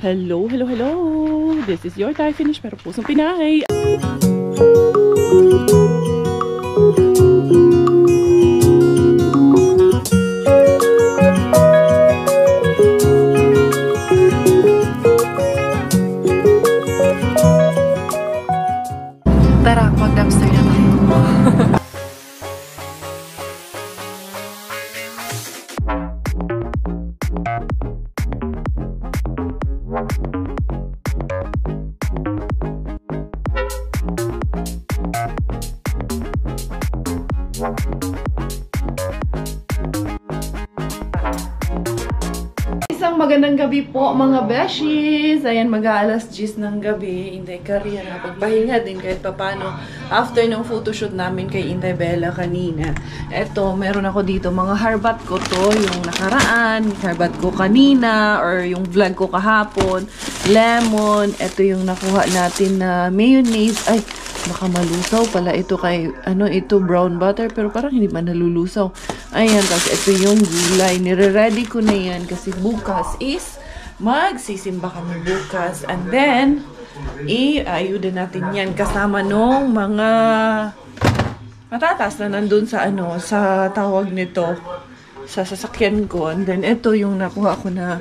Hello, hello, hello! This is your Thai finish pero pusong Pinay! Tara, mag-dumpster na tayo. Isang magandang gabi po mga beshies. Ayan, mag-aalas 10 ng gabi. Inday Karya na pagpahinga din kahit papano after ng photoshoot namin kay Inday Bella kanina. Eto, meron ako dito mga harbat ko to. Yung nakaraan, harbat ko kanina or yung vlog ko kahapon. Lemon. Eto yung nakuha natin na mayonnaise. Ay, baka malusaw pala ito kay, ito brown butter, pero parang hindi man nalulusaw. Ayan, tapos ito yung gulay. Nire-ready ko na yan kasi bukas is magsisimba kami bukas. And then, i-ayuda natin yan kasama nung mga matatas na nandun sa sa tawag nito, sa sasakyan ko. And then, ito yung nakuha ko na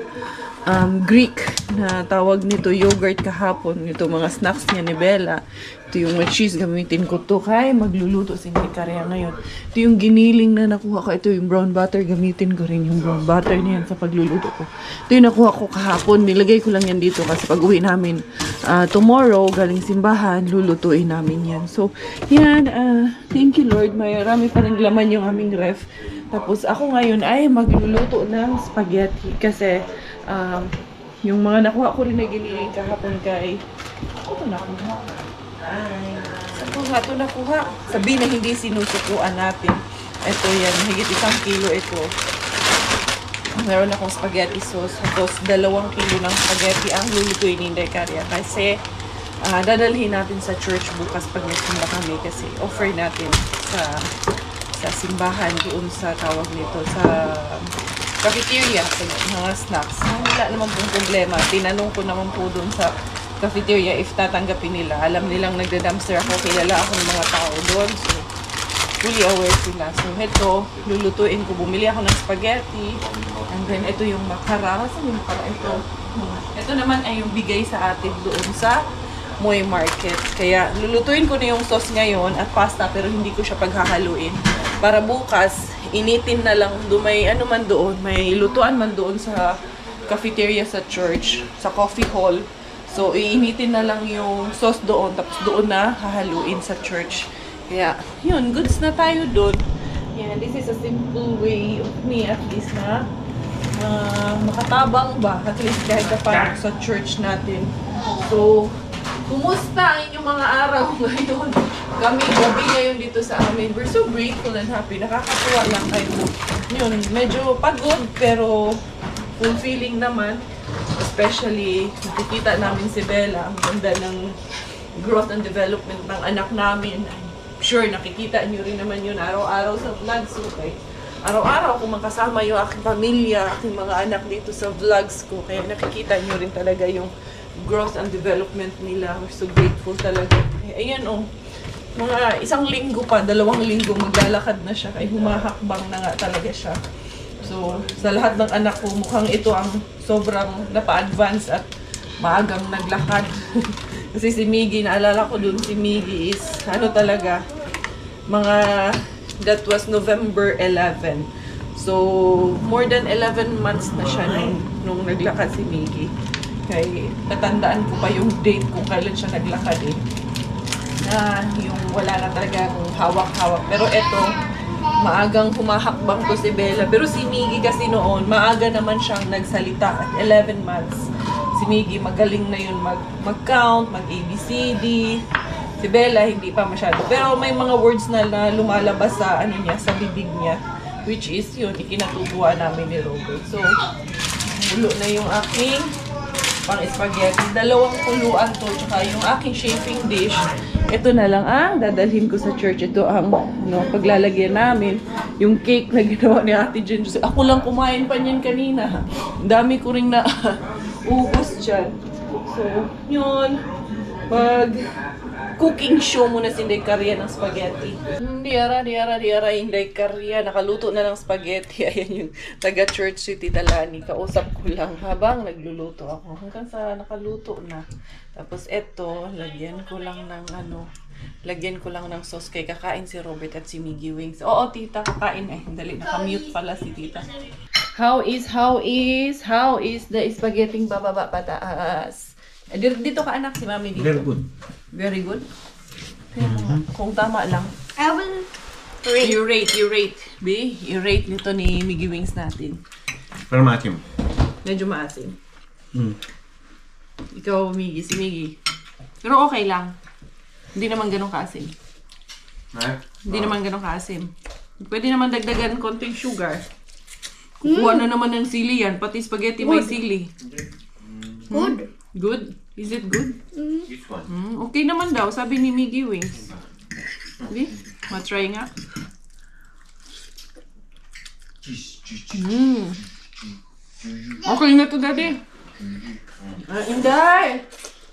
Greek na tawag nito yogurt kahapon. Ito mga snacks niya ni Bella. Ito yung cheese gamitin ko to kay magluluto si Inday Karya ngayon. Ito yung giniling na nakuha ko. Ito yung brown butter. Gamitin ko rin yung brown butter niyan sa pagluluto ko. Ito yung nakuha ko kahapon. Nilagay ko lang yan dito kasi pag uwi namin tomorrow, galing simbahan, lulutuin namin yan. So, yan. Thank you Lord. Marami pa rin laman yung aming ref. Tapos ako ngayon ay magluluto ng spaghetti kasi yung mga nakuha ko rin na giniling kahapon kay ito nakuha. Ay, saan ko nga ito nakuha? Sabihin na hindi sinusukuan natin. Ito yan, higit 1 kilo ito. Meron akong spaghetti sauce. Tapos 2 kilo ng spaghetti ang lulutuin ni Inday Karya. Kasi dadalhin natin sa church bukas pag nagsimba kami. Kasi offer natin sa simbahan doon sa tawag nito sa cafeteria, sa mga snacks. Wala naman pong problema. Tinanong ko naman po doon sa cafeteria if tatanggapin nila. Alam nilang nagda-dumpster ako. Kilala ako ng mga tao doon. So, fully aware sila. So, ito, lulutuin ko. Bumili ako ng spaghetti. And then, ito yung makara. Saan yung makara? Ito naman ay yung bigay sa atin doon sa Moy Market. Kaya, lulutuin ko na yung sauce ngayon at pasta pero hindi ko siya paghahaluin. Para bukas, initin na lang. May ano man doon. May lutuan man doon sa cafeteria sa church. Sa coffee hall. So, iinitin na lang yung sauce doon, tapos doon na hahaluin sa church. Kaya, yun, goods na tayo doon. Yeah, this is a simple way of me, at least na makatabang ba, at least kahit kapag sa church natin. So, kumusta ang inyong mga araw ngayon? Kami, gabi ngayon dito sa amin. We're so grateful and happy. Nakakatuwa lang kayo. Yun, medyo pagod, pero fulfilling naman. Especially, nakikita namin si Bella, ang ganda ng growth and development ng anak namin. I'm sure, nakikita nyo rin naman yun araw-araw sa vlogs. Okay? Araw-araw, kung makasama yung aking pamilya, aking mga anak dito sa vlogs ko, kaya nakikita nyo rin talaga yung growth and development nila. We're so grateful talaga. Ayan mga 1 linggo pa, 2 linggo, maglalakad na siya. Kaya humahakbang na nga talaga siya. So, sa lahat ng anak ko, mukhang ito ang sobrang napa-advance at maagang naglakad. Kasi si Miggy, naalala ko dun, si Miggy is, talaga, that was November 11. So, more than 11 months na siya nung naglakad si Miggy. Kaya, tatandaan ko pa yung date kung kailan siya naglakad yung wala na talaga akong hawak-hawak. Pero eto, maagang humahakbang to si Bella. Pero si Miggy kasi noon, maaga naman siyang nagsalita at 11 months. Si Miggy magaling na yun mag-count, mag-ABCD. Si Bella hindi pa masyado. Pero may mga words na lumalabas sa sa bibig niya. Which is yun, ikinatutuwa namin ni Robert. So, mulo na yung aking pang-spaghetti. 2 kuluan to, tsaka yung aking chafing dish. Ito na lang dadalhin ko sa church. Ito ang paglalagyan namin. Yung cake na ginawa ni Ate Jen. Ako lang kumain pa niyan kanina. Ang dami ko rin na ubos dyan. So, yun. Cooking show muna si Inday Karya ng spaghetti. Diara, Inday Karya. Nakaluto na ng spaghetti. Ayan yung taga-church si Tita Lani. Kausap ko lang habang nagluluto ako. Hanggang sa nakaluto na. Tapos eto, lagyan ko lang ng sauce kay kakain si Robert at si Miggy Wings. Oo, tita, kakain eh. Dali, nakamute pala si tita. How is the spaghetti bababa pataas? Dito ka anak si mami dito. Very good. Very good? Kung tama lang. I will rate. You rate. B, i-rate nito ni Miggy Wings natin. Pero maasim. Medyo maasim. Ikaw, Miggy, si Miggy. Pero okay lang. Hindi naman ganun kaasim. Hindi naman ganun kaasim. Pwede naman dagdagan konting sugar. Kukuha na naman ng sili yan. Pati spaghetti may sili. good. Good? Is it good? This one. Okay naman daw, sabi ni Miggy Wings. Hindi? Ma-try nga. Okay na to, daddy. Inday!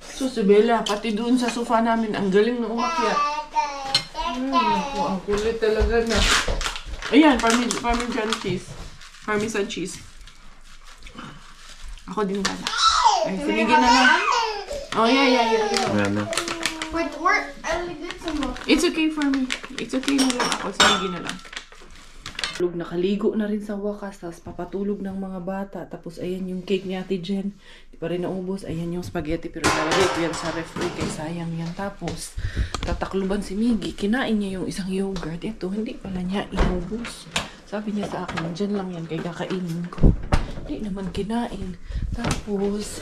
So, si Bella, pati doon sa sofa namin, ang galing na umakyat. Naku, ang kulit talaga na. Ayan, Parmesan cheese. Parmesan cheese. Ako din ba? Ay, sige na lang. Oh, yeah. Ano? Wait, I will get some more. It's okay for me. It's okay na lang ako. Sige na lang. Nakaligo na rin sa wakas, tapos papatulog ng mga bata. Tapos ayan yung cake ni Ate Jen. Di pa rin naubos. Ayan yung spaghetti, pero lalagay ko yan sa refri kay sayang yan. Tapos tatakluban si Miggy. Kinain niya yung isang yogurt. Ito, hindi pala niya inubos. Sabi niya sa akin, dyan lang yan kay kakainin ko. Hindi naman kinain. Tapos,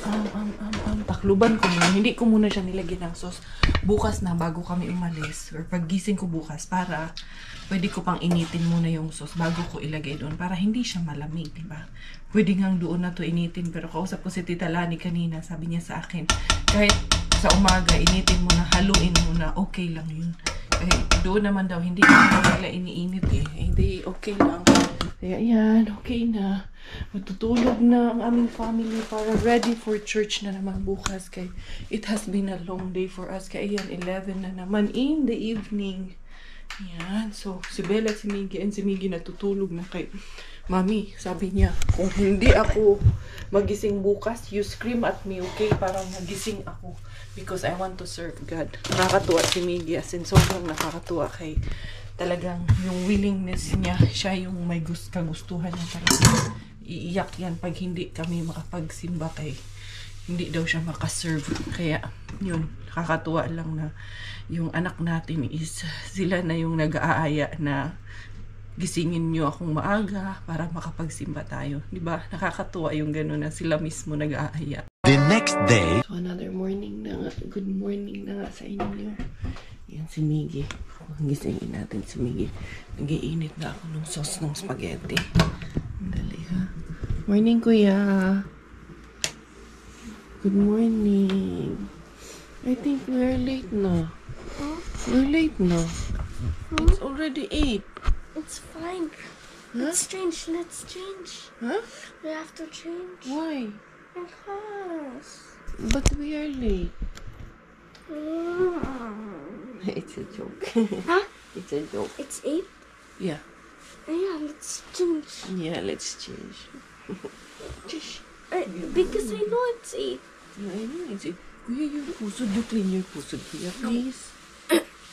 takluban ko muna. Hindi ko muna siya nilagyan ng sauce. Bukas na, bago kami umalis. Or paggising ko bukas, para pwede ko pang initin muna yung sauce bago ko ilagay doon. Para hindi siya malamig, diba? Pwede ngang doon na to initin. Pero kausap ko si Tita Lani kanina, sabi niya sa akin, kahit sa umaga, initin muna, haluin muna, okay lang yun. Doon naman daw, hindi nila iniinit eh. Hindi, okay lang. Kaya yan, okay na. Matutulog na ang aming family para ready for church na naman bukas. Kaya it has been a long day for us. Kaya yan, 11 na naman in the evening. Yan, so si Bella at si Miggy natutulog na kay Mami. Sabi niya, kung hindi ako magising bukas, you scream at me, okay? Para magising ako. Because I want to serve God. Nakakatuwa si Miggy, as in sobrang nakakatuwa kay talagang yung willingness niya, siya yung may kagustuhan niya talaga. Iiyak yan pag hindi kami makapagsimba kay hindi daw siya makaserve. Kaya yun, nakakatuwa lang na yung anak natin is sila na yung nag-aaya na gisingin niyo akong maaga para makapagsimba tayo. Diba? Nakakatuwa yung gano'n na sila mismo nag-aaya. The next day. So another morning na nga. Good morning na nga sa inyo. Yan si Miggy. Gisingin natin si Miggy. Nag-iinit na ako ng sauce ng spaghetti. Dali ha. Morning kuya. Good morning. I think we're late na. We're late na. It's already 8. It's fine. Huh? Let's change. Let's change. Huh? We have to change. Why? Because. But we are late. Mm. It's a joke. Huh? It's a joke. It's 8? Yeah. Yeah, let's change. Yeah, let's change. Because I know it's 8. No, I know it's 8. Kuya, your pusod. You clean your pusod, kuya, please.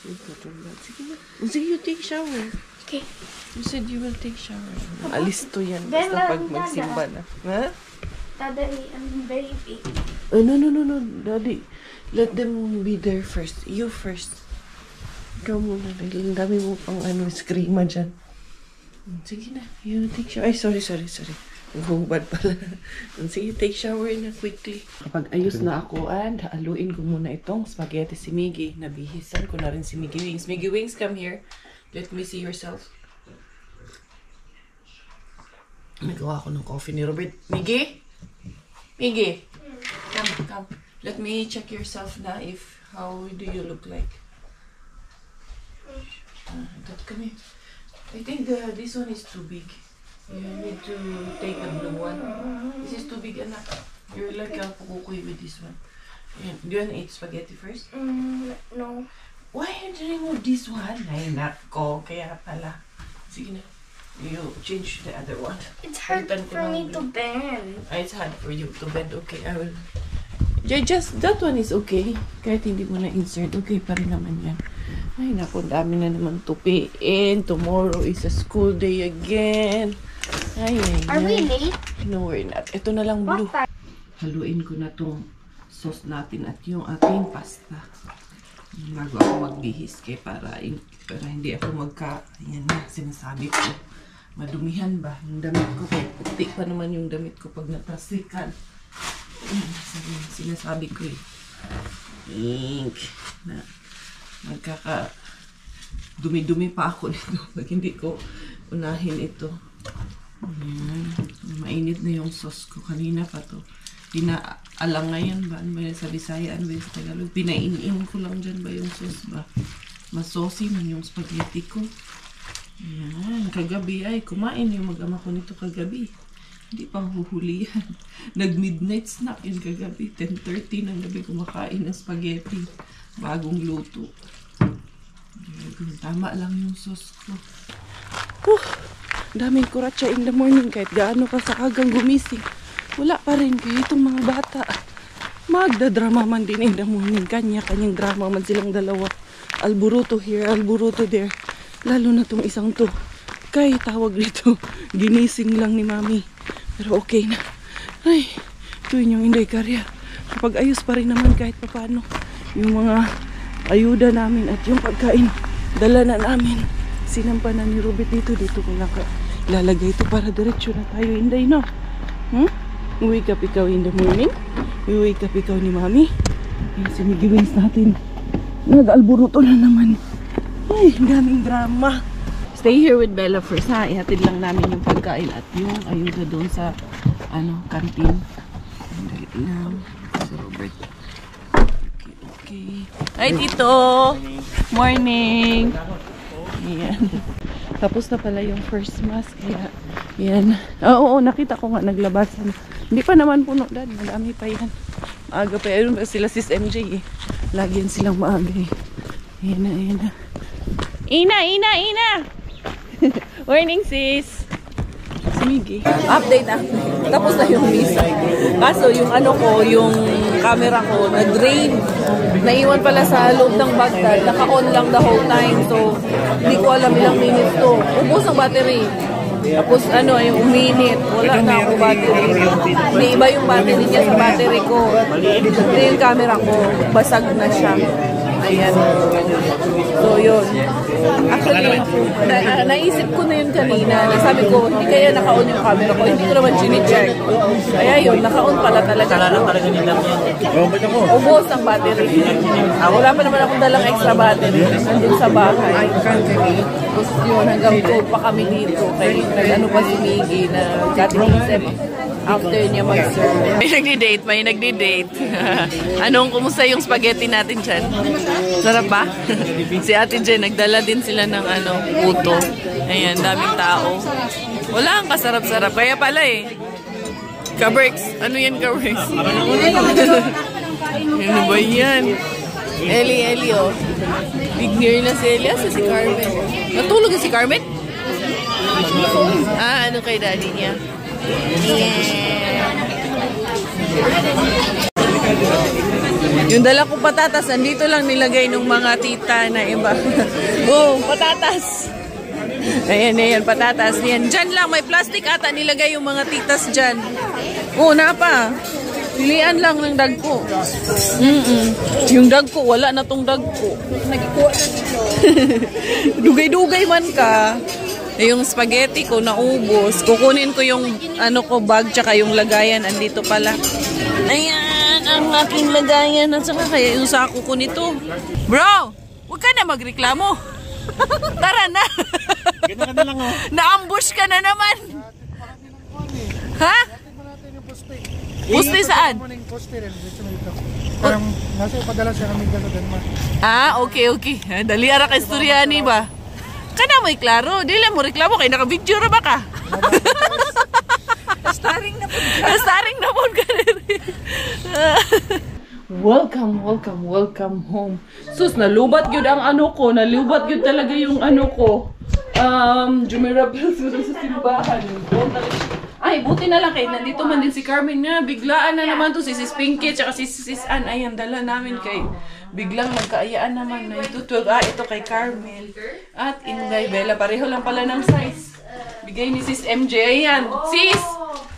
Sige na. Sige, you take shower. Okay. You said you will take shower. Alis to yan. Bella, Basta pag magsimba na. Ha? Daddy and baby. Oh, no, Daddy. Let them be there first. You first. Ikaw muna. Ang dami mo pang screama dyan. Sige na. You take shower. Ay, sorry. Hubad pala. Sige, take shower na quickly. Kapag ayos na ako, haluin ko muna itong spaghetti si Miggy. Nabihisan ko na rin si Miggy Wings. Miggy Wings, come here. Let me see yourself. Nagawa ko ng coffee ni Robert. Miggy? Come. Let me check yourself na if how do you look like. Come here. I think this one is too big. You need to take the blue one. This is too big, anak. You like pukukoy with this one. Ayan. Do you want to eat spaghetti first? No. Why are you remove this one? Ay, nako. Kaya pala. Sige na. You change the other one. It's hard Palitan ko for ng me to blue. bend. It's hard for you to bend. Okay, I will. Just, that one is okay. Kahit hindi mo na-insert, okay pa rin naman yan. Ay, naku, dami na naman tupiin. Tomorrow is a school day again. Ay, ay, Are we ay. late? No, we're not. Ito na lang blue. What? Haluin ko na tong sauce natin at yung ating pasta. Bago ako magbihis para hindi ako yan na, sinasabi ko. Madumihan ba yung damit ko? Puti pa naman yung damit ko pag naplastikan. Sinasabi ko ink na dumi-dumi pa ako nito pag hindi ko unahin ito. Ayan. Mainit na yung sauce ko. Kanina pa to. Pinaalang ngayon ba? Ano ba sa Bisaya? Ano ba sa Tagalog? Pinainin ko lang dyan ba yung sauce ba? Masosi man yung spaghetti ko. Ayan. Kagabi ay kumain yung mag-ama ko nito kagabi. Hindi pang huhuli yan. Nag-midnight snack yun kagabi. 10:30 ng gabi kumakain ng spaghetti. Bagong luto. Tama lang yung sauce ko. Daming kuratsa in the morning kahit gaano ka sa agang gumising. Wala pa rin kayo itong mga bata. Magdadrama man din in the morning. Kanya-kanyang drama man silang dalawa. Alburuto here, alburuto there. Lalo na tong isang to. Kay tawag nito, ginising lang ni Mami. Pero okay na. Ay, ito yung Inday Karya. Kapag ayos pa rin naman kahit paano. Yung mga ayuda namin at yung pagkain, dala na namin. Sinampan na ni Robert dito ko lang lalagay ito para diretso na tayo, Inday, no? Wake up ikaw in the morning. Wake up ikaw ni Mami. Yung sinigiwins natin. Nag-alburuto na naman. Ay, daming drama. Stay here with Bella first, ha? Ihatid lang namin yung pagkain at yung ayuda doon sa, canteen. Dali lang. Si Robert. Okay. Hi, Tito! Morning! Ayan. Tapos na pala yung first mass, kaya, yan. Oo, nakita ko nga, naglabasan. Hindi pa naman puno, Dad. Madami pa yan. Maaga pa. Ayun ba sila sis MJ, eh. Lagi yan silang maaga, eh. Ayan na, ayan na. Ina! Morning, sis! Sige. Update. Tapos na yung misa. Kaso, yung yung camera ko, nag-drain. Naiwan pala sa loob ng Baghdad. Naka-on lang the whole time. So, hindi ko alam ilang minutes to. Ubus ang battery. Tapos, yung uminit. Wala na ako battery. May iba yung battery niya sa battery ko. Ito yung camera ko. Basag na siya. Ayan. So, yun. Actually, naisip ko na yun kanina. Nasabi ko, hindi kaya naka-on yung camera ko. Hindi ko naman chine-check. Kaya yun, naka-on pala talaga. Ubos ang battery. Wala pa naman akong dalang extra battery. Nandun sa bahay. Tapos yun, hanggang 12 pa kami dito. Kaya nag-ano pa si Miggy na katinisip. After niya mag-serve. May nagdi-date. Kumusta yung spaghetti natin dyan? Sarap ba? Si Ate Jen, nagdala din sila ng puto. Ayan, daming tao. Wala ang kasarap-sarap. Kaya pala Kabricks. Ano yan, Kabricks? Ano ba yan? Eli, oh. Big near na si Eli. Asa si Carmen? Natulog na si Carmen? Ano kay daddy niya? Yeah. Yung dala kong patatas, andito lang nilagay ng mga tita na iba. Oh, patatas. Ayan, patatas. Yan. Diyan lang, may plastic ata nilagay yung mga titas dyan. Oh, napa. Pilian lang ng dagko. Yung dagko, wala na tong dagko. Nagikuha na dito. Dugay-dugay man ka. Yung spaghetti ko naubos. Kukunin ko yung bag tsaka yung lagayan. Andito pala. Ayan, ang aking lagayan. At saka kaya yung sako ko nito. Bro, huwag ka na magreklamo. Tara na. Ganda ka na lang, oh. Na-ambush ka na naman. Ha? Poste saan? Parang nasa ipadala siya kami sa Denmark. Okay. Dali ara ka istoryani ba? Kana mo'y klaro. Dili mo reklamo kay naka-video ra ba ka? Starring na po. Starring na po ka rin. Welcome home. Sus, nalubat yun ang ano ko. Nalubat yun talaga yung ano ko. Jumirabel sa simbahan. Ay, buti na lang kayo. Nandito man din si Carmen nga. Biglaan na naman to si Sis Pinky tsaka si Sis Ann. Ayan, dala namin kay biglang magkaayaan naman na ito. Ito kay Carmel. At Inday Bella. Pareho lang pala ng size. Bigay ni Sis MJ. Ayan. Sis!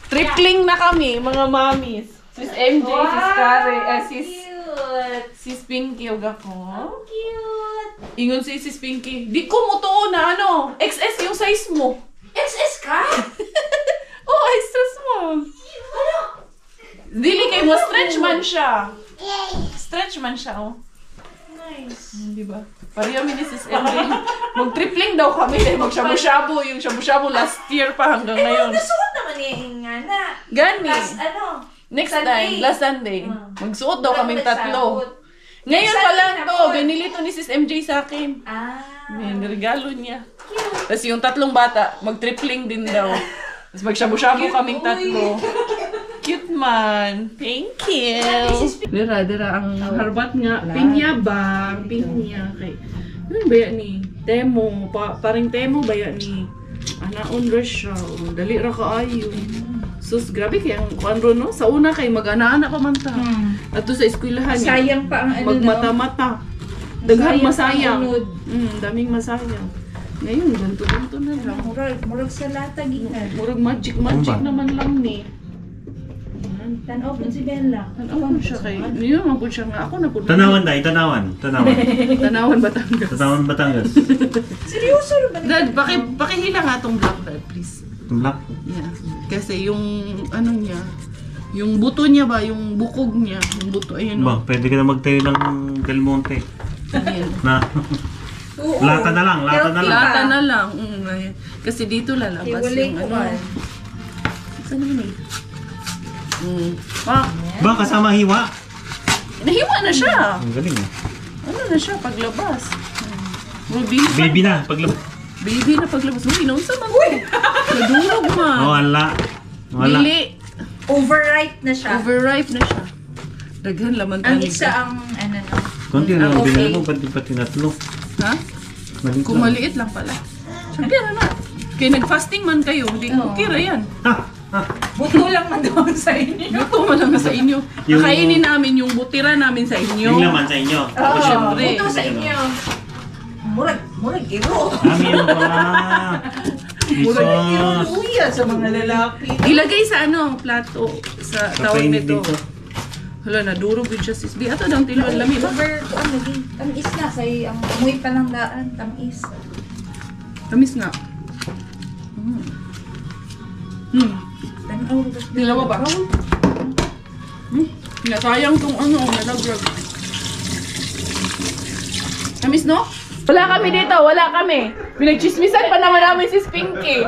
Tripling na kami, mga mommies. Sis MJ, Sis Kare, Sis Pinky, huwag ako. Cute. Ingon si Sis Pinky, di ko mo to na ano, XS yung size mo. XS ka? Oh, extra small. Dili kay mo, stretch man siya. Stretch man siya, oh. Nice. Di ba? Pareho mi ni Sis MJ. Mag-tripling daw kami dahil mag-shabu-shabu. Yung shabu-shabu last year pa hanggang ngayon. Nasuot naman niya yung nga na. Gani. Next Sunday. time, last Sunday. Magsuot daw kaming tatlo. Ngayon pa lang to, binili to ni Sis MJ sa akin. May regalo niya. Tapos yung tatlong bata, mag-tripling din daw. Tapos magshabu-shabu kaming tatlo. Cute man. Thank you. Dira, ang harbat nga. Pinya ba? Pinya. Kay, ano ba ni? Temo. Paring temo ba ni? Anaon ra siya. Dali ra kaayo. Sus, grabe kayang kuan ro, no? Sa una kay mag-ana-ana pa man ta. Ato sa eskwelahan. Sayang pa ang ano, magmata-mata. Daghang masayang. Unod. Daming masayang. Ngayon, ganto-ganto na lang. Murag sa latag ina. Murag magic naman lang ni. Tanaw po si Bella. Tanawan siya kay. Niyo man pud siya nga ako na pud. Tanawan dai, tanawan. Tanawan Batangas. Tanawan Batangas. Seryoso ba? Dad, pakihila nga tong black dad, please. Black. Yeah. Kasi yung ano niya, yung buto niya ba, yung bukog niya, yung buto ayun. Ba, pwede ka na magtayo ng Del Monte. Ayun. Na. Lata na lang. Lata na lang. Ayun. Kasi dito lalabas yung ano. Saan naman eh? Ba, kasama hiwa. Nahiwa na siya. Ang galing eh. Ano na siya paglabas? Baby na, paglabas. Baby na paglabas. Uy, naunsa man ko. Nadurog man. Oh, wala. Dili. Overripe na siya. Overripe na siya. Daghan laman Ang tanig. isa ang ano no. Konti na lang Okay. binili mo, pati natlo. Ha? Maliit Kung lang. maliit lang pala. Sabi na. Kaya nag-fasting man kayo. Hindi okay ra yan. Buto lang man doon sa inyo. Luto man lang sa inyo. Yung- Kakainin namin yung butira namin sa inyo. Yung laman sa inyo. Oo, syempre. Buto sa inyo. Murag iro. Meron pala. Jesus. Luya sa mga lalaki. Ilagay sa ano, plato. Sa tawag Kapainit nito. dito. Hala, nadurog yun siya sis. Di ato daw tiluan lami ba? Over, naging tamis na say ang amoy pa ng daan, tamis. Tamis nga. Tanaw ba? Dilawa ba? Nasayang tong ano, nalagrag. Tamis no? Wala kami dito, wala kami. Pinagchismisan pa naman namin si Pinky.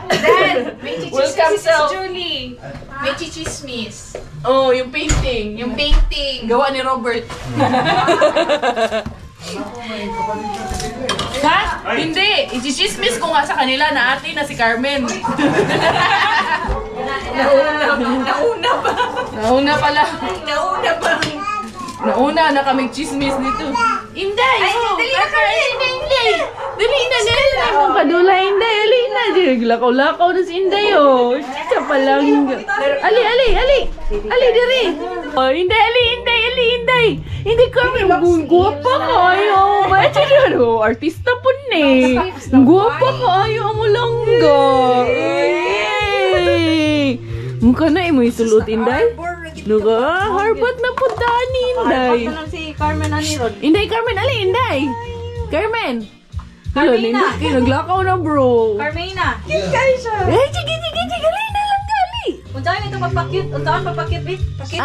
Dad, may chichismis Welcome, si Sis self. Julie. May chichismis. Oh, yung painting. Yung painting. Gawa ni Robert. Ha? Hindi. I-chismis ko nga sa kanila na ate na si Carmen. Nauna ba? Nauna pala. Nauna ba? Nauna na kaming chismis dito. Inday! Ay, dali na kami! Inday! Dali na! Mong kadula, Inday! Ali na! Lakaw-lakaw na si Inday, oh! Siya palang... Ali! Ali, diri! Oh, Inday! Ali! Hindi kami guwapa kayo! Bachelor! Artista po ni! Guwapa kayo ang ulangga! Yay! Mukha na mo isulot, Inday? Nuga, Harvard na po dani, Inday. Si Carmen Anirod. Inday, Carmen, ali, Inday. Carmen. Carmina. Naglakaw na, bro. Carmina. Kaya siya. Eh, sige, gali na lang, gali. Untaan ito papakit. Untaan papakit, eh. Pakit.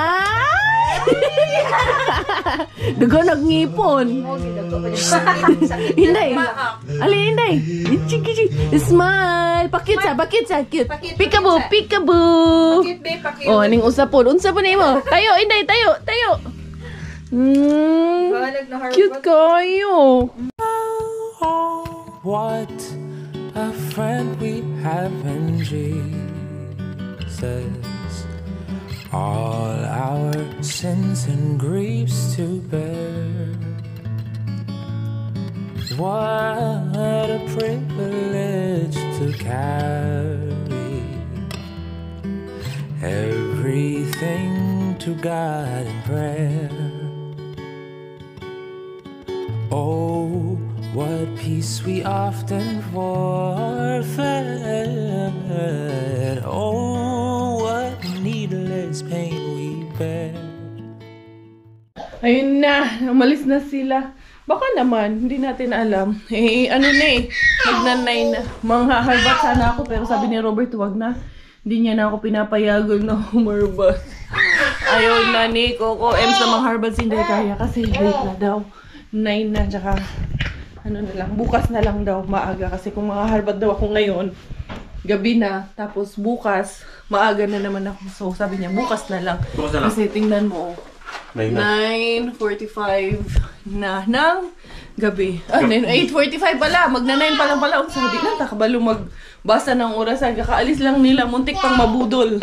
Dugo nagngipon. Inday. Ali, Inday. Sige. Smile. Pakit sa. Cute. Peekaboo. Pakit, be, pakit. Oh, aning usapon. Unsa pa nimo? Tayo, Inday, tayo. Balag na Harvard. Cute kayo. What a friend we have in Jesus. All our sins and griefs to bear. What a privilege to carry everything to God in prayer. Oh, what peace we often forfeit. Oh, what needless pain we bear. Ayun na, umalis na sila. Baka naman, hindi natin alam. Ano na magnanay na. Mga harbat sana ako, pero sabi ni Robert, wag na. Hindi niya na ako pinapayagan na humarbat. Ayaw na ni Coco Ems na mga harbat, hindi kaya kasi late na daw. 9 na, tsaka ano na lang, bukas na lang daw, maaga. Kasi kung mga harbat daw ako ngayon, gabi na, tapos bukas, maaga na naman ako. So sabi niya, bukas na lang. Kasi tingnan mo, 9:45 na ng gabi. 8:45 pala. Magna-9 pa lang pala. Sabi na, takabalo magbasa ng orasan. Kakaalis lang nila. Muntik pang mabudol.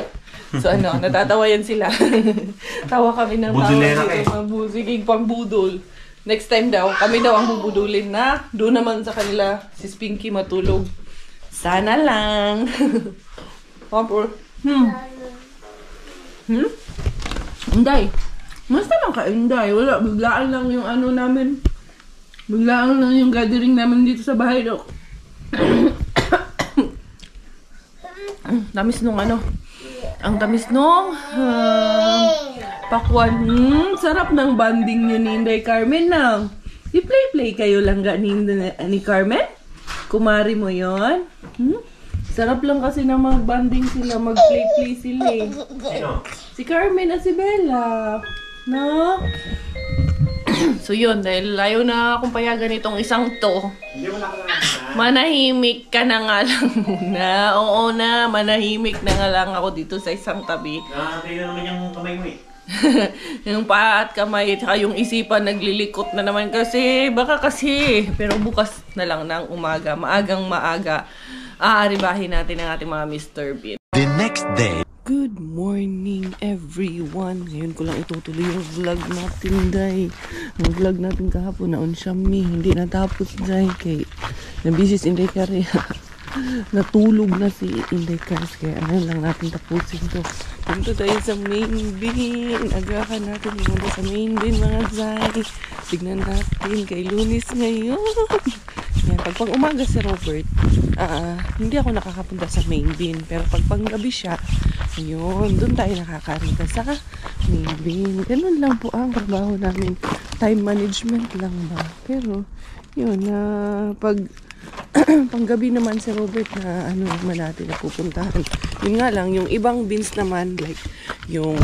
So natatawa yan sila. Tawa kami ng tawa. Sige, pang budol. Next time daw, kami daw ang bubudulin na doon naman sa kanila si Spinky matulog. Sana lang. Papa. Inday. Basta lang ka, Inday. Wala, biglaan lang yung ano namin. Biglaan lang yung gathering namin dito sa bahay daw. Tamis nung ano. Ang tamis nung pakwan. Sarap ng banding nyo ni Inday Carmen na. I-play-play kayo lang ni Carmen. Kumari mo yon. Sarap lang kasi na mag-banding sila, mag-play-play sila eh. Si Carmen at si Bella. No? So yun, dahil layo na akong payagan itong isang to. Manahimik ka na nga lang muna. Oo na, manahimik na nga lang ako dito sa isang tabi. Nakakatayo naman yung kamay mo eh. Yung paa at kamay, at yung isipan naglilikot na naman kasi. Baka kasi. Pero bukas na lang ng umaga, maagang maaga, aaribahin natin ang ating mga Mr. Bean. The next day. Good morning everyone. Ngayon ko lang itutuloy yung vlog natin, day. Ang vlog natin kahapon na on Xiaomi. Hindi natapos, day. Kay nabisi si Inday Kare. Natulog na si Inday Kare. Kaya ano lang natin tapusin to. Punto tayo sa main bin. Agahan natin muna sa main bin, mga day. Tignan natin kay Lunis ngayon. Yan, pag umaga si Robert, hindi ako nakakapunta sa main bin. Pero pag panggabi siya, ayun, doon tayo nakakarita sa main bin. Ganun lang po ang trabaho namin. Time management lang ba? Pero, yun, pag panggabi naman si Robert na ano naman natin na pupuntahan. Yun nga lang, yung ibang bins naman, like yung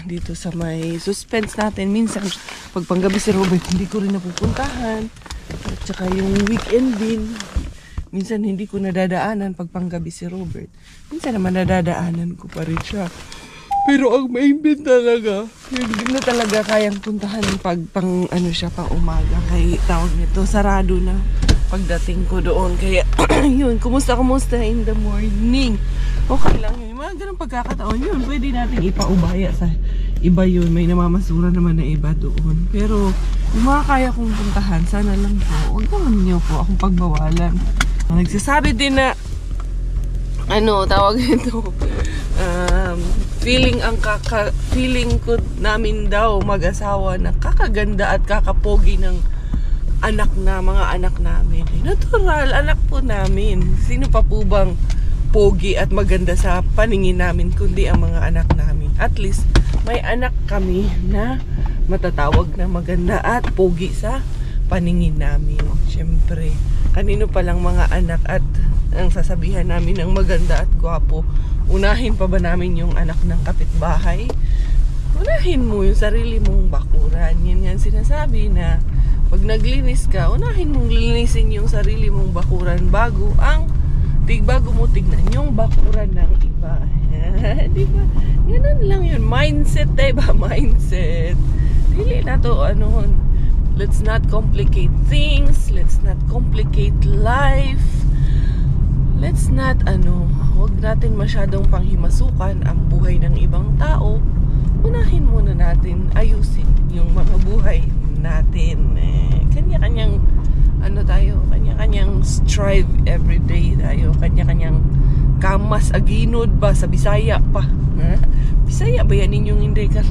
dito sa may suspense natin. Minsan, pag panggabi si Robert, hindi ko rin napupuntahan. At saka yung weekend bin, minsan hindi ko nadadaanan pag panggabi si Robert. Minsan naman nadadaanan ko pa rin siya. Pero ang main bin talaga, hindi na talaga kayang puntahan pag pang ano siya, pang umaga. Kaya tawag nito, sarado na pagdating ko doon. Kaya yun, kumusta in the morning. Okay lang yun. Mga ganun pagkakataon yun, pwede natin ipaubaya sa iba yun. May namamasura naman na iba doon. Pero yung mga kaya kong puntahan, sana lang po, huwag naman niyo po akong pagbawalan. Nagsasabi din na ano, tawag ito, feeling ko namin daw mag-asawa na kakaganda at kakapogi ng mga anak namin. Natural, anak po namin. Sino pa po bang pogi at maganda sa paningin namin kundi ang mga anak namin? At least may anak kami na matatawag na maganda at pogi sa paningin namin. Siyempre, kanino palang mga anak at ang sasabihan namin ng maganda at gwapo, unahin pa ba namin yung anak ng kapitbahay? Unahin mo yung sarili mong bakuran. Yan sinasabi na pag naglinis ka, unahin mong linisin yung sarili mong bakuran bago mo tignan yung bakuran ng iba. Di ba? Ganun lang yun. Mindset, diba? Mindset. Dili na to, let's not complicate things. Let's not complicate life. let's not huwag natin masyadong panghimasukan ang buhay ng ibang tao. Unahin muna natin ayusin yung mga buhay natin. Kanya-kanyang kanya-kanyang strive everyday tayo. Kanya-kanyang kamas aginod ba sa Bisaya pa. Bisaya ba yan ninyong Inday ka?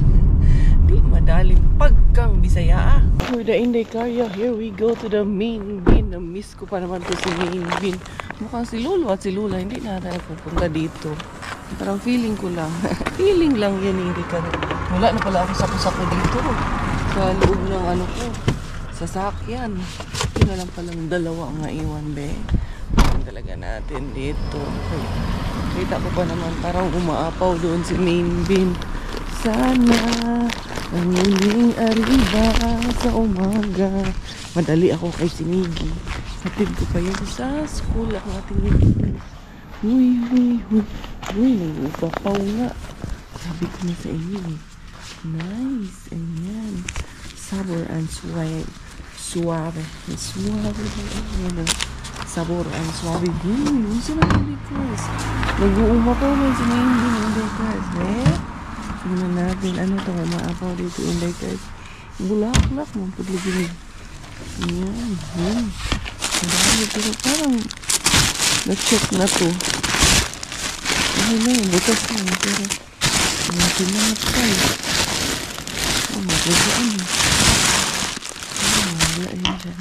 Di madaling pagkang Bisaya. For the Inday Karya, here we go to the main bin. Na-miss ko pa naman to si main bin. Mukhang si Lolo at si Lula hindi na tayo pupunta dito. Parang feeling ko lang. Feeling lang yan Inday Karya. Wala na pala ako sako-sako dito. Sa loob ng ko. Sasakyan. Hindi na lang palang dalawa ang naiwan be. Talaga natin dito. Kita ko pa naman parang umaapaw doon si main bin. Sana ang muling ariba sa umaga. Madali ako kay Sinigi. Hatid ko pa yun sa school ang ating nagiging. Uy, nag-upapaw nga. Sabi ko na sa inyo eh. Nice. Ayan. Sabor and suave. Suave. Sabor and suave. Yung sila yung bakers. Nag-uumapaw na si main bin yung bakers. Tingnan natin. Ano ito? May maapaw dito yung bakers. Bulaklak. Mampudligin. Ayan. Marami. Pero parang na-check na to. Ay na yung butas na. Pero natin na matay. Magagaan. Wala yun dyan.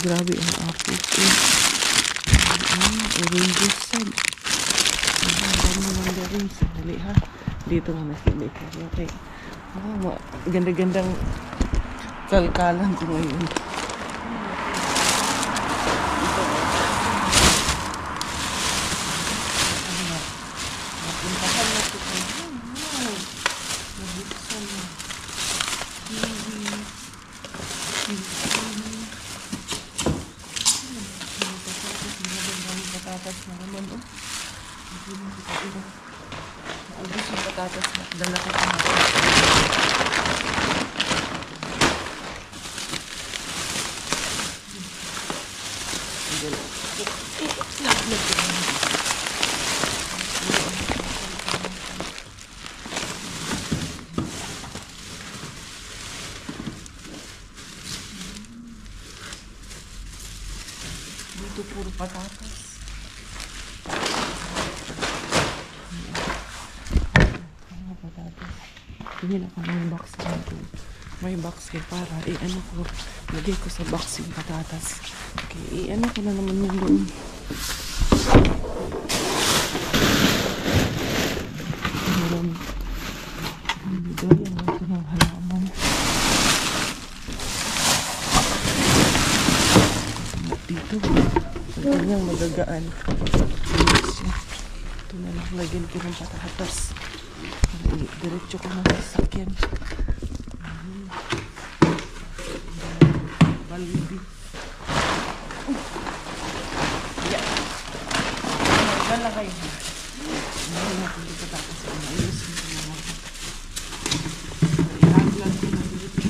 Grabe ang apples. Orange side. Ang dami ng darings. Dali ha. Dito muna sila. Okay. Ganda-gandang kalkalan ko ngayon. Patatas na naman Naubos yung patatas na dala ko pa natin. Dito puro patatas. Tingin ako may box dito. May box ko para ko. Lagay ko sa box yung patatas. Okay, ko na naman yung doon. Bigayan natin ng halaman. Dito. Kanyang magagaan. Ito na lang. Lagyan ko ng patatas. Diretso ko na sa sakyan. Balbi. Yeah. Saan lang kayo? Hindi natin dito tapos. Ayos yung mga. Ihaglan ko na dito.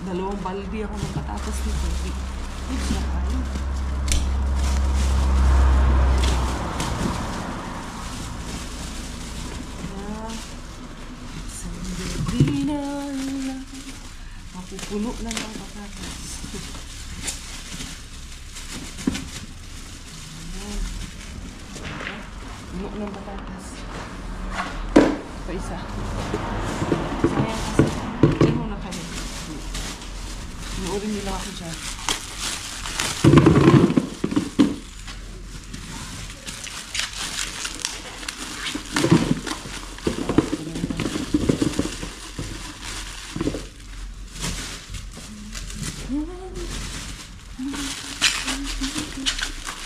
Dalawang baldi ako ng patatas nito. It's na kayo. Sandali na lang. Mapupuno na ng patatas. Puno ng patatas. Pa isa. Sayang kasi. Diyan muna kayo. Inuurin nila ako dyan.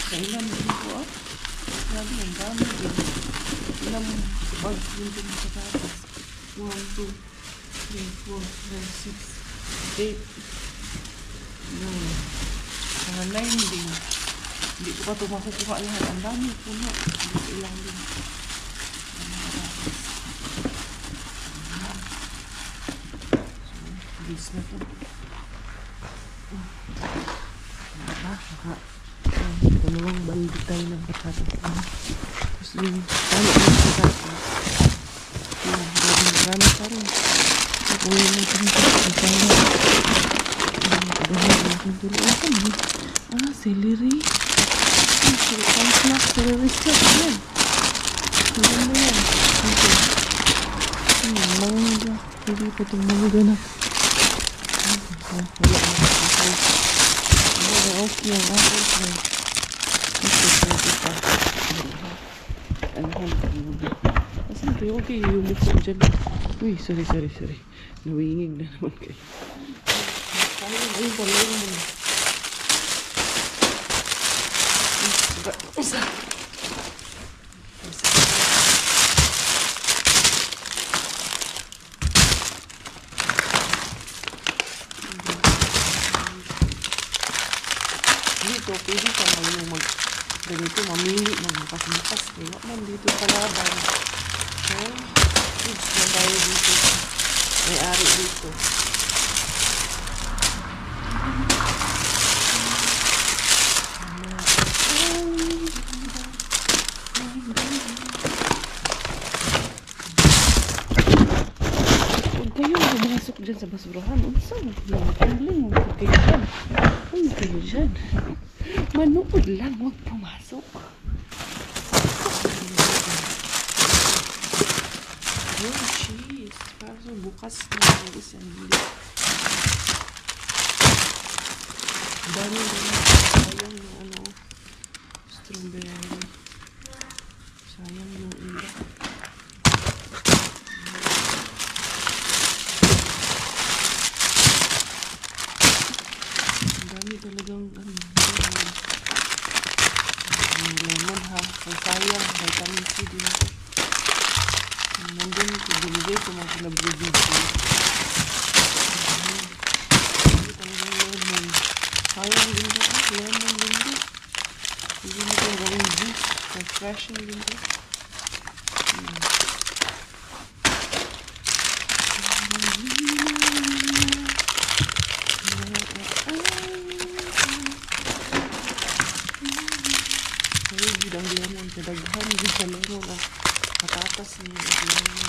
Kailan din po ah. Grabe ang dami din. Ilang Ay, yun din sa tatas. 1, 2, 3, 4, 5, 6, 8, 9. Mga 9 din. Hindi ko pa ito makukuha lahat. Ang dami po na. Hindi ko ilalim. Bilis na ito. Dalawang baldi tayo ng patatas. Tapos yung talo ng patatas. Marami pa rin. Uwi na ito ng patatas. Celery. Celery chop yan. Ano yan? Mangga. Hindi pa itong mangga na. Wala na. Okay. Siyempre, huwag kayo yumuko dyan. Uy, sorry. Nawingig na naman kayo. Ayun pala yun. Isa. Dito, pwede ka na yung ganito, mamili ng bukas-bukas. Kaya man dito palaban. Okay? Kids na tayo dito. May-ari dito. Huwag kayo pumasok dyan sa basurahan. Saan? Lang, huwag kayo dyan. Huwag kayo dyan. Manood lang, huwag pumasok. Oh, jeez. Parang bukas na yung isang bilik. Dami. Sayang yung ano, strawberry. Sayang yung iba. Talagang lemon ha, sayang vitamin C din ito. Nandun ito, binigay ko mga kinabridid ko. Talagang lemon. Sayang din ito, lemon din ito. Hindi na ito gawing juice, refreshing din ito. Ang lemon, kadaghan din sa lemon ang patatas niya ang lemon.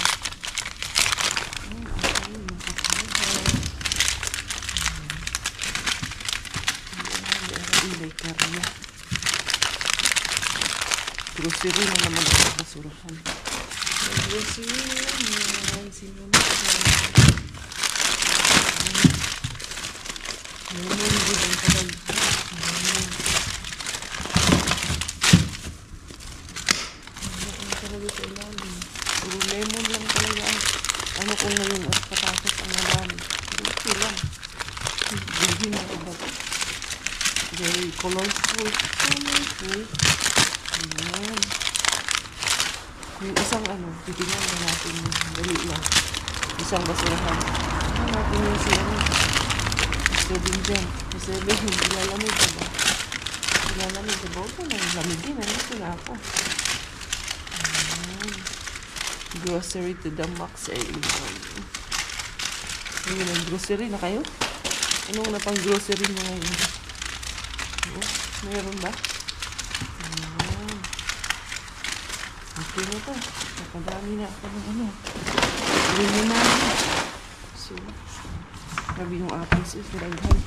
Ilay karya. Grocery na naman sa basurahan. Grocery naman. Sino na lemon din ang kadaghan. Sa ilalim. Puro lemon lang talaga. Ano kung ngayon at patatas ang marami. Ito lang. Hindi na iba. Very colorful. Ayan. Yung isang ano, titingnan na natin. Dali lang. Isang basurahan. Tingnan natin yung si ano. Gusto din dyan. Kasi yung ilalamig ka ba? Ilalamig ka ba? Ito na yung lamig din. Nandito na ako. Grocery to the max ay ngayon, grocery na kayo? Anong na pang grocery mo ngayon? Oh, mayroon ba? Okay na to. Nakadami na ako ng ano. Hindi na. So, sabi yung apples is nalaghan.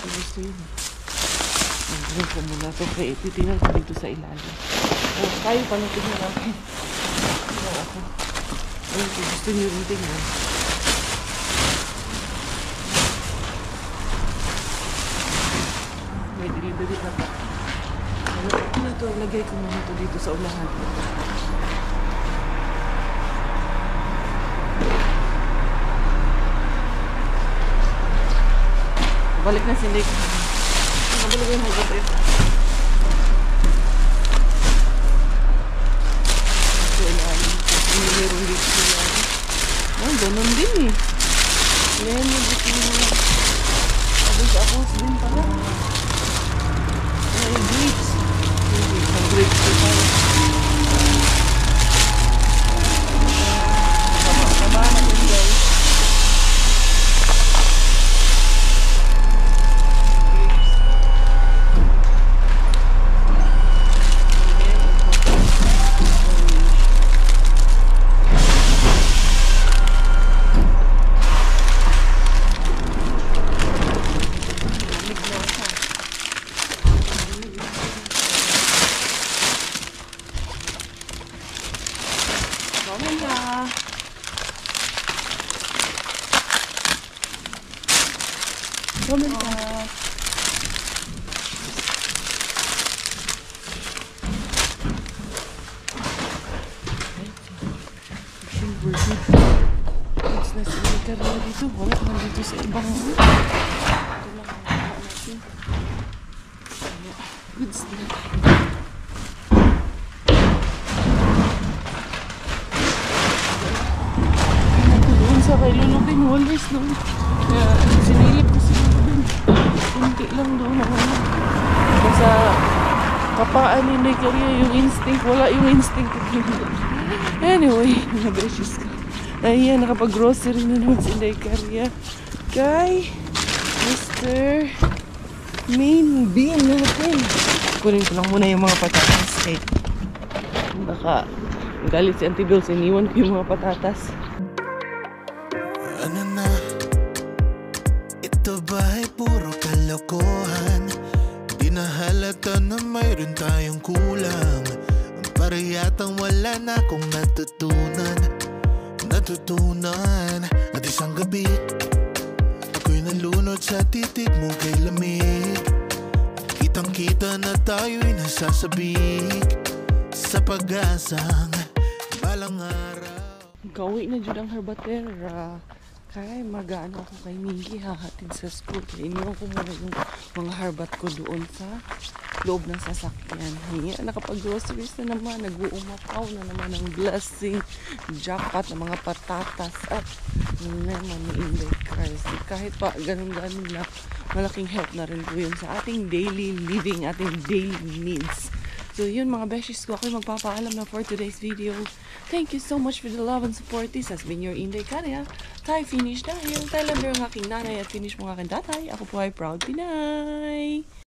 Gusto yun. Nandun ko muna ito. Kaya ititingnan ko dito sa ilalim. Oh, tayo pala tingnan natin. Ako. Ayun, kung gusto niyo rin tingnan. May delivery na pa. Ano ito? Lagay ko muna ito dito sa unahan. Balik na si Nick. Nabalik yung hagod ito. meron dito sila. Oh, ganun din eh. Lemon dito nila. Apples din pala. Ay, grapes. Hindi, ang grapes ko pala. Tama na din guys. Dito, wala naman dito sa ibang ito lang ang makawa natin. Goods na. Ito doon sa kay Lulubin Wonders doon. Kaya sinilip ko sila doon. Kunti lang doon ako. Basta kapaan ni Nikaria yung instinct. Wala yung instinct. Anyway, mga beses ko. Ayan, nakapag-grocery na naman si Nikaria. Kay Mr. Main Bean natin. Kunin ko lang muna yung mga patatas. Eh. Baka galit si Auntie Bills. Iniwan ko yung mga patatas. Ano na? Ito ba'y puro kalokohan? Di na halata na mayroon tayong kulang. Para yatang wala na akong natutunan at isang gabi ako'y nalunod sa titig mo kay lamig. Kitang kita na tayo'y nasasabik sa pag-asang balang araw. Gawi na dyan ang herbatera. Kaya mag-ano ako kay Miggy hahatid sa school. Kaya iniwan ko muna yung mga herbat ko doon sa loob ng sasakyan. Ayan, nakapag-groceries na naman. Nag-uumapaw na naman ng blessing, jackpot ng mga patatas at naman ni Inday Crazy. Kahit pa ganun-ganun lang, malaking help na rin po yun sa ating daily living, ating daily needs. So yun mga beshies ko, ako'y magpapaalam na for today's video. Thank you so much for the love and support. This has been your Inday Karya. Tayo finish dahil tayo lang ang aking nanay at finish mo ang aking tatay. Ako po ay proud Pinay.